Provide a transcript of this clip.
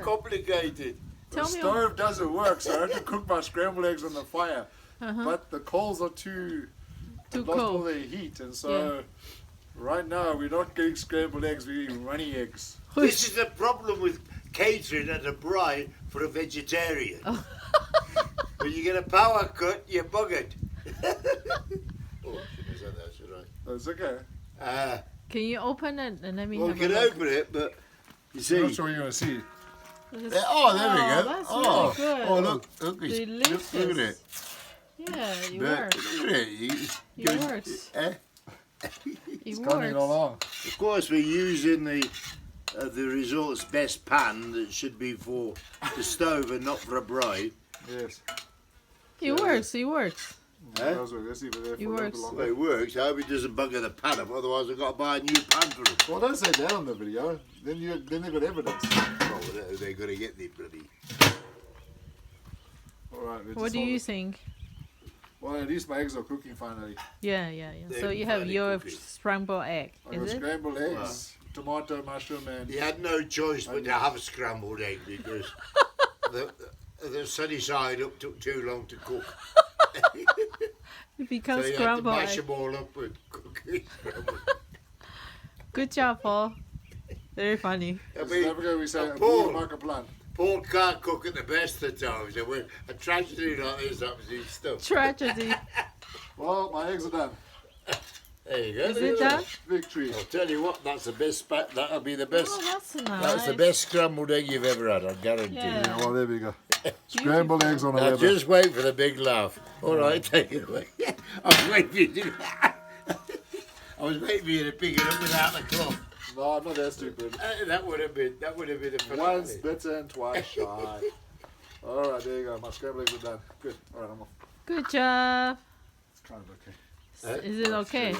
complicated. The Tell me. stove doesn't work, so I have to cook my scrambled eggs on the fire. Uh-huh. But the coals are too lost all cold. their heat, and so right now we're not getting scrambled eggs, we're eating runny eggs. This is the problem with catering at a bride for a vegetarian. Oh. When you get a power cut, you're buggered. Oh, shouldn't have said that, should I? That's okay. Can you open it and let me Well, have we can a look? open it, but you I'm see. not sure you're going to see. It's- Oh, there we go. That's oh, really good. oh, look, look, Delicious. look at it. Yeah, it Look works. at it. It works. Eh? It It's coming works. along. Of course, we're using the resort's best pan that should be for the stove and not for a bride. Yes. It works. It works. Eh? Those were, let's leave it there for It a little works. Well, longer. it works. I hope it doesn't bugger the pan up, otherwise I've got to buy a new pan for it. Well, don't say that on the video. Then they've got evidence. Oh, they're going to get the bloody... All right. What do you think? Well, at least my eggs are cooking finally. Yeah. So They're you have finally your cooking. scrambled egg, I got is it? scrambled eggs, tomato, mushroom, and You had no choice but to have a scrambled egg because the sunny side up took too long to cook. It So becomes you had to scrambled mash egg. them all up and cook it. Good job, Paul. Very funny. I in mean, South Africa we say Paul. "Mark a plan." Paul can't cook at the best of times, and when a tragedy like this happens, he's stuff. Tragedy. Well, my eggs are done. There you go. Is it done? Victory. I'll tell you what, that's the best. That'll be the best. Oh, that's nice. That's the best scrambled egg you've ever had. I guarantee. Yeah. Yeah, well, there we go. Scrambled eggs on a Now level. just wait for the big laugh. All right, take it away. I was waiting for you to. I was waiting for you to pick it up without the cloth. No, I'm not that stupid. That would have been a Once finale. bitten and twice shy. All right, there you go. My scrambled eggs are done. Good. All right, I'm off. Good job. It's kind of okay. Eh? Is it okay?